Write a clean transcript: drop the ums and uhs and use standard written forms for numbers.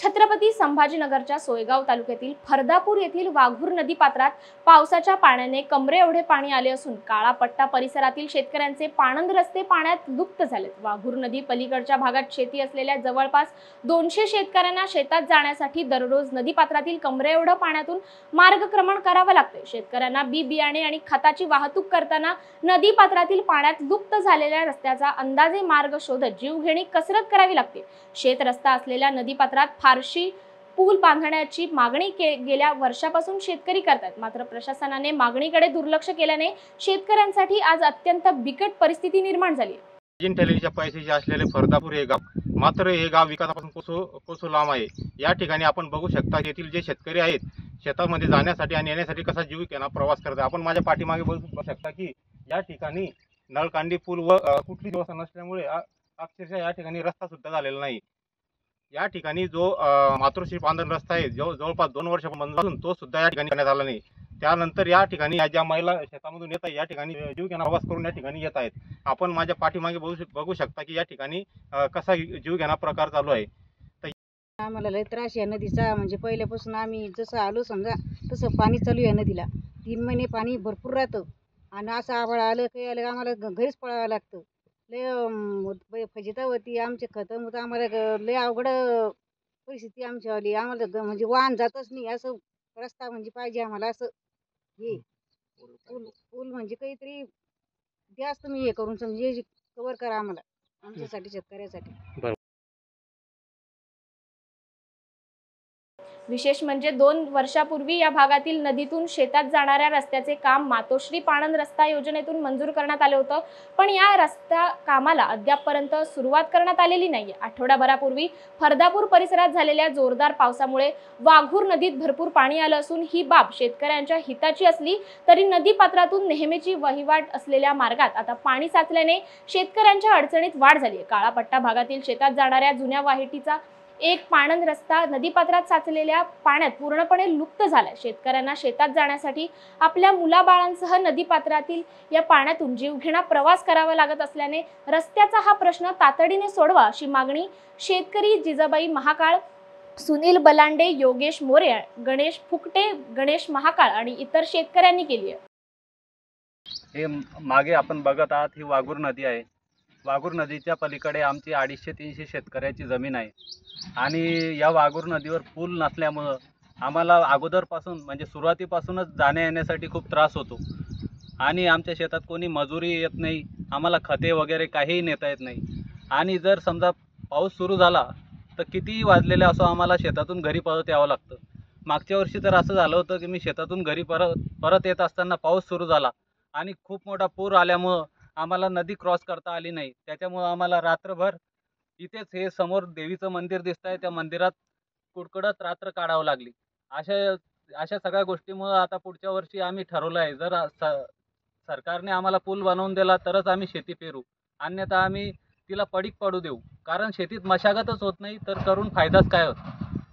छत्रपती संभाजीनगरच्या सोयगाव तालुक्यातील फरदापूर येथील वाघूर नदी पात्रात पावसाच्या पाण्याने कमरे एवढे पाणी आले असून काळा पट्टा परिसरातील शेतकऱ्यांचे पाणंद रस्ते पाण्यात लुप्त झालेत। वाघूर नदी पलीकडच्या भागात शेती असलेल्या जवळपास 200 शेतकऱ्यांना शेतात जाण्यासाठी दररोज नदी पात्रातील कमरे एवढे पाण्यातून मार्गक्रमण करावे लागते। शेतकऱ्यांना बी बियाणे आणि खताची वाहतूक करताना नदी पात्रातील पाण्यात लुप्त झालेल्या रस्त्याचा अंदाजे मार्ग शोधत जीवघेणी कसरत करावी लागते। शेत रस्ता असलेल्या नदी पात्रात फारशी पूल बांधण्याची मागणी गेल्या वर्षापासून शेतकरी करतात, मात्र प्रशासनाने मागणीकडे दुर्लक्ष केल्याने शेतकऱ्यांसाठी आज अत्यंत बिकट परिस्थिती निर्माण झाली। इंटेलिजन्सच्या पैशाचे असलेले फरदापूर हे गाव, मात्र हे गाव विकासापासून कोसो लांब आहे। या ठिकाणी आपण बघू शकता येथील जे शेतकरी आहेत शेतामध्ये जाण्यासाठी आणि येण्यासाठी कसा जीव घेणा प्रवास करतात। आपण माझ्या पाठीमागे बघू शकता की या ठिकाणी नळकांडी पूल व कुठली व्यवस्था नसल्यामुळे अक्षरशः या ठिकाणी रस्ता सुद्धा झालेला नाही। या ठिकाणी जो मातृश्री पांधन रस्ता आहे जो जवळपास 2 वर्ष बंद असून तो सुद्धा या ठिकाणी करण्यात आला नाही। त्यानंतर या ठिकाणी ज्या महिला शेतामधून येत आहेत या ठिकाणी जीव घेणा प्रवास करून या ठिकाणी येत आहेत। आपण माझ्या पाठीमागे बघू शकता की या ठिकाणी कसा जीव घेणा प्रकार चालू आहे। आम्हाला लय त्रास आहे नदीचा, म्हणजे पहिल्यापासून आम्ही जसं आलो समजा तसं पाणी चालू आहे नदीला। 3 महिने पाणी भरपूर राहतं आणि असं आभाळ आलं काही आलं आम्हाला घरीच पळावं लागतं। लय फजिता होती, आमचे खतम होतं, आम्हाला लय अवघड परिस्थिती आमच्यावाली। आम्हाला म्हणजे वाहन जातच नाही, असं रस्ता म्हणजे पाहिजे आम्हाला। असं हे पूल म्हणजे काहीतरी द्याच तुम्ही हे करून समजे कव्हर करा आम्हाला, आमच्यासाठी शेतकऱ्यासाठी। विशेष म्हणजे 2 वर्षापूर्वी या भागातील नदीतून शेतात जाणाऱ्या रस्त्याचे काम मातोश्री पाणंद रस्ता योजनेतून मंजूर करण्यात आले होतं, पण या रस्ता कामाला अद्यापपर्यंत सुरुवात करण्यात आलेली नाहीये। आठवडाभरापूर्वी फरदापूर परिसरात झालेल्या जोरदार पावसामुळे वाघूर नदीत भरपूर पाणी आलं असून ही बाब शेतकऱ्यांच्या हिताची असली तरी नदी पात्रातून नेहमीची वहिवाट असलेल्या मार्गात आता पाणी साचल्याने शेतकऱ्यांच्या अडचणीत वाढ झाली। काळा पट्टा भागातील शेतात जाणाऱ्या जुन्या वाहिटीचा एक पाणंद रस्ता नदीपात्रात साचलेल्या पाण्यात पूर्णपणे लुप्त झालाय। शेतकऱ्यांना शेतात जाण्यासाठी आपल्या मुलाबाळांसह नदीपात्रातील या पाण्यातून जीवघेणा प्रवास करावा लागत असल्याने रस्त्याचा हा प्रश्न तातडीने सोडवा अशी मागणी शेतकरी जिजाबाई महाकाळ, सुनील बलांडे, योगेश मोरे, गणेश फुकटे, गणेश महाकाळ आणि इतर शेतकऱ्यांनी केली आहे। हे मागे आपण बघत आहात ही वाघूर नदी आहे। वाघूर नदीच्या पलीकडे आमची 250-300 शेतकऱ्याची जमीन आहे आणि या वाघूर नदीवर पूल नसल्यामुळं आम्हाला अगोदरपासून म्हणजे सुरुवातीपासूनच जाण्या येण्यासाठी खूप त्रास होतो आणि आमच्या शेतात कोणी मजुरी येत नाही, आम्हाला खते वगैरे काहीही नेता येत नाही। आणि जर समजा पाऊस सुरू झाला तर कितीही वाजलेले असो आम्हाला शेतातून घरी परत यावं लागतं। मागच्या वर्षी तर असं झालं होतं की मी शेतातून घरी परत येत असताना पाऊस सुरू झाला आणि खूप मोठा पूर आल्यामुळं आम्हाला नदी क्रॉस करता आली नाही। त्याच्यामुळं आम्हाला रात्रभर इथेच हे समोर देवीचं मंदिर दिसत आहे त्या मंदिरात कुडकुडत रात्र काढावं लागली। अशा सगळ्या गोष्टीमुळं आता पुढच्या वर्षी आम्ही ठरवलं आहे जर सरकारने आम्हाला पूल बनवून दिला तरच आम्ही शेती पेरू, अन्यथा आम्ही तिला पडीक पडू देऊ, कारण शेतीत मशागतच होत नाही तर करून फायदाच काय होत।